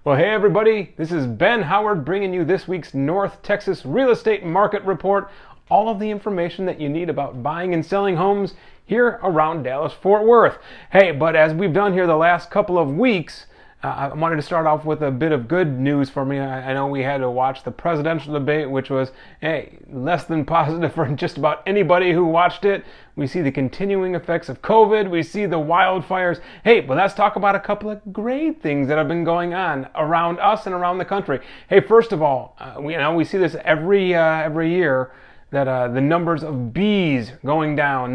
Well, hey everybody, this is Ben Howard bringing you this week's North Texas Real Estate Market Report. All of the information that you need about buying and selling homes here around Dallas-Fort Worth. Hey, but as we've done here the last couple of weeks, I wanted to start off with a bit of good news for me. I know we had to watch the presidential debate, which was, hey, less than positive for just about anybody who watched it. We see the continuing effects of COVID. We see the wildfires. Hey, but let's talk about a couple of great things that have been going on around us and around the country. Hey, first of all, we see this every year that the numbers of bees going down,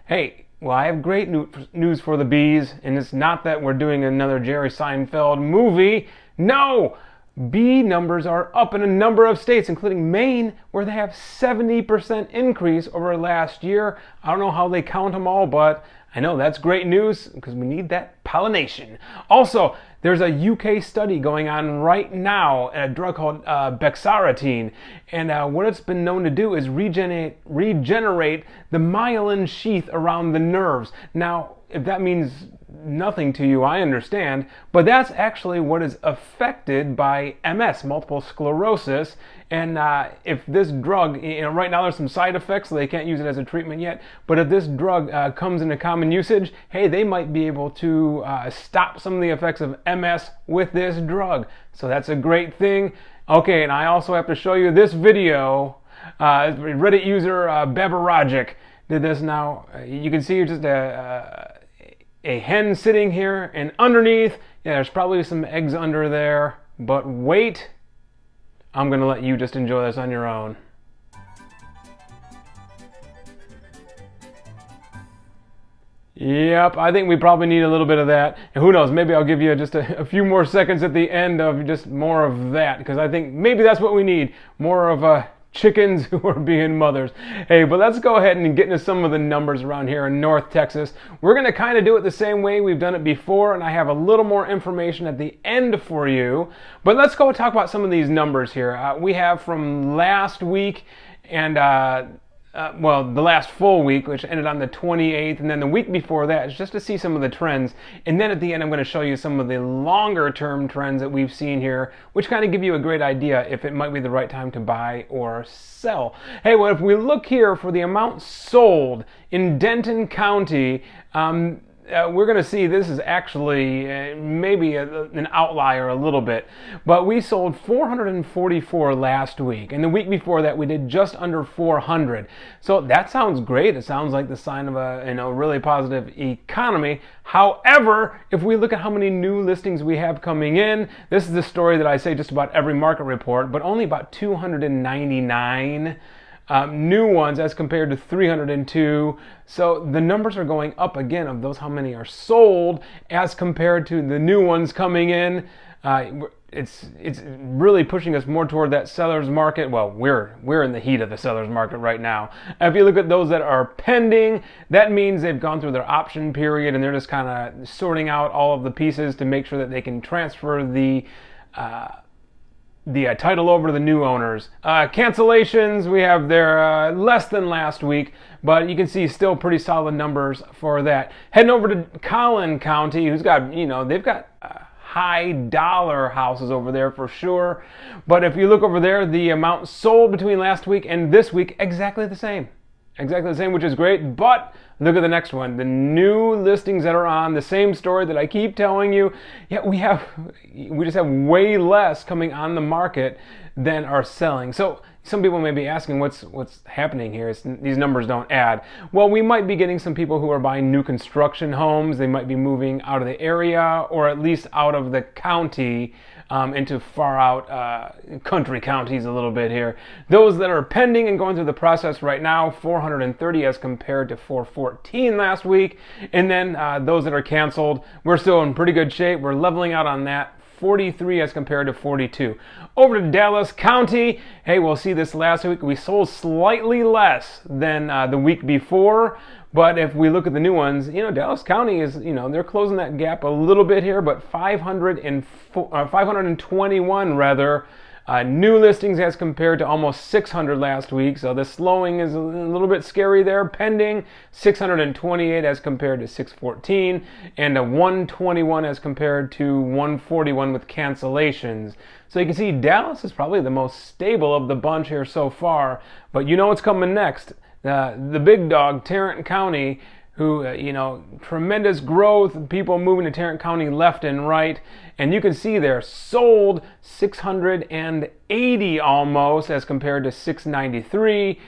Hey, well, I have great news for the bees, and it's not that we're doing another Jerry Seinfeld movie. No! Bee numbers are up in a number of states, including Maine, where they have 70% increase over last year. I don't know how they count them all, but I know that's great news because we need that pollination. Also, there's a UK study going on right now, a drug called bexarotene, and what it's been known to do is regenerate the myelin sheath around the nerves. Now, if that means nothing to you, I understand, but that's actually what is affected by MS, multiple sclerosis. And if this drug, right now there's some side effects, so they can't use it as a treatment yet, but if this drug comes into common usage, hey, they might be able to stop some of the effects of MS with this drug. So that's a great thing. Okay, and I also have to show you this video. Reddit user Babaragic did this now. You can see just a hen sitting here, and underneath, yeah, there's probably some eggs under there, but wait, I'm gonna let you just enjoy this on your own. Yep, I think we probably need a little bit of that, and who knows, maybe I'll give you just a few more seconds at the end of just more of that, because I think maybe that's what we need, more of chickens who are being mothers. Hey, but let's go ahead and get into some of the numbers around here in North Texas. We're going to kind of do it the same way we've done it before, and I have a little more information at the end for you. But let's go talk about some of these numbers here. We have from last week and the last full week, which ended on the 28th, and then the week before that, just to see some of the trends. And then at the end, I'm going to show you some of the longer term trends that we've seen here, which kind of give you a great idea if it might be the right time to buy or sell. Hey, well, if we look here for the amount sold in Denton County, we're going to see this is actually maybe an outlier a little bit, but we sold 444 last week, and the week before that we did just under 400. So that sounds great. It sounds like the sign of a really positive economy. However, if we look at how many new listings we have coming in, this is the story that I say just about every market report, but only about 299 new ones as compared to 302. So the numbers are going up again of those how many are sold as compared to the new ones coming in. It's really pushing us more toward that seller's market. Well, we're in the heat of the seller's market right now. If you look at those that are pending, that means they've gone through their option period and they're just kind of sorting out all of the pieces to make sure that they can transfer the title over to the new owners. Cancellations, we have there less than last week, but you can see still pretty solid numbers for that. Heading over to Collin County, who's got, they've got high dollar houses over there for sure. But if you look over there, the amount sold between last week and this week, exactly the same, which is great. But look at the next one, the new listings that are on, the same story that I keep telling you. Yeah, we just have way less coming on the market than are selling. So some people may be asking what's happening here. These numbers don't add. Well, we might be getting some people who are buying new construction homes. They might be moving out of the area or at least out of the county into far out country counties a little bit here. Those that are pending and going through the process right now, 430 as compared to 414 last week. And then those that are canceled, we're still in pretty good shape. We're leveling out on that. 43 as compared to 42. Over to Dallas County. Hey, we'll see this last week. We sold slightly less than the week before, but if we look at the new ones, Dallas County is, they're closing that gap a little bit here, but 521 rather New listings as compared to almost 600 last week, so the slowing is a little bit scary there. Pending 628 as compared to 614, and a 121 as compared to 141 with cancellations. So you can see Dallas is probably the most stable of the bunch here so far, but you know what's coming next. The big dog, Tarrant County, who, tremendous growth, people moving to Tarrant County left and right. And you can see they're sold 680 almost as compared to 693.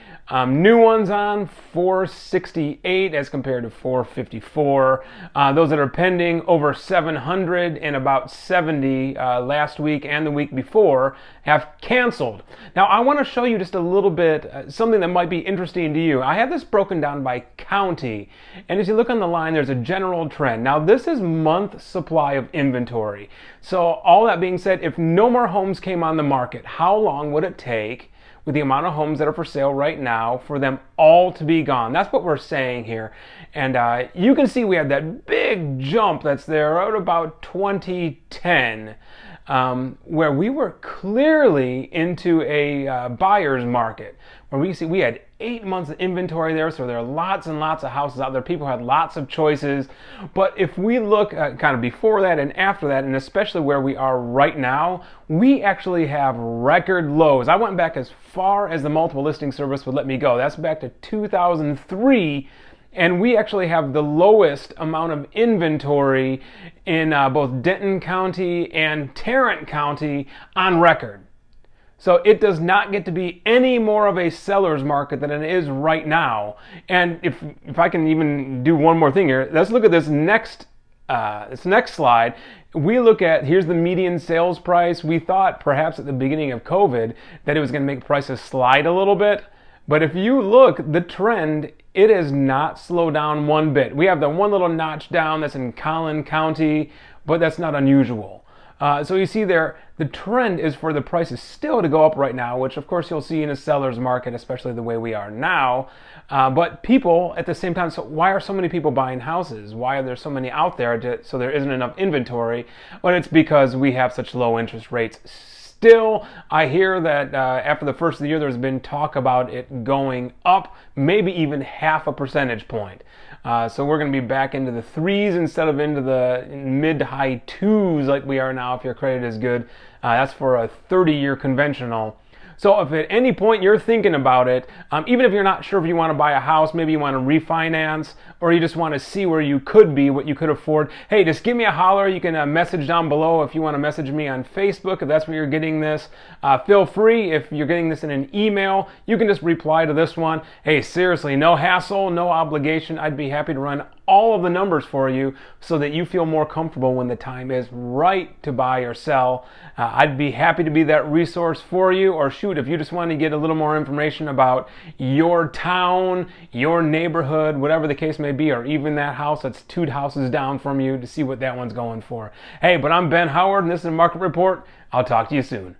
New ones on 468 as compared to 454. Those that are pending over 700 and about 70 last week and the week before have canceled. Now I want to show you just a little bit something that might be interesting to you. I have this broken down by county, and as you look on the line, there's a general trend. Now this is month supply of inventory. So all that being said, if no more homes came on the market, how long would it take with the amount of homes that are for sale right now for them all to be gone? That's what we're saying here. And you can see we had that big jump that's there at about 2010, where we were clearly into a buyer's market, where we had 8 months of inventory there, so there are lots and lots of houses out there. People had lots of choices. But if we look kind of before that and after that, and especially where we are right now, we actually have record lows. I went back as far as the multiple listing service would let me go. That's back to 2003. And we actually have the lowest amount of inventory in both Denton County and Tarrant County on record. So it does not get to be any more of a seller's market than it is right now. And if I can even do one more thing here, let's look at this next slide. We look at, here's the median sales price. We thought perhaps at the beginning of COVID that it was going to make prices slide a little bit. But if you look, the trend, it has not slowed down one bit. We have the one little notch down that's in Collin County, but that's not unusual. So you see there, the trend is for the prices still to go up right now, which of course you'll see in a seller's market, especially the way we are now. But people at the same time, so why are so many people buying houses? Why are there so many out there so there isn't enough inventory? Well, it's because we have such low interest rates. Still, I hear that after the first of the year, there's been talk about it going up, maybe even half a percentage point. So we're going to be back into the threes instead of into the mid to high twos like we are now if your credit is good. That's for a 30-year conventional. So if at any point you're thinking about it, even if you're not sure if you want to buy a house, maybe you want to refinance, or you just want to see where you could be, what you could afford, hey, just give me a holler. You can message down below if you want to message me on Facebook, if that's where you're getting this. Feel free, if you're getting this in an email, you can just reply to this one. Hey, seriously, no hassle, no obligation. I'd be happy to run all of the numbers for you so that you feel more comfortable when the time is right to buy or sell. I'd be happy to be that resource for you. Or shoot, if you just want to get a little more information about your town, your neighborhood, whatever the case may be, or even that house that's 2 houses down from you, to see what that one's going for. Hey, but I'm Ben Howard, and this is a Market Report. I'll talk to you soon.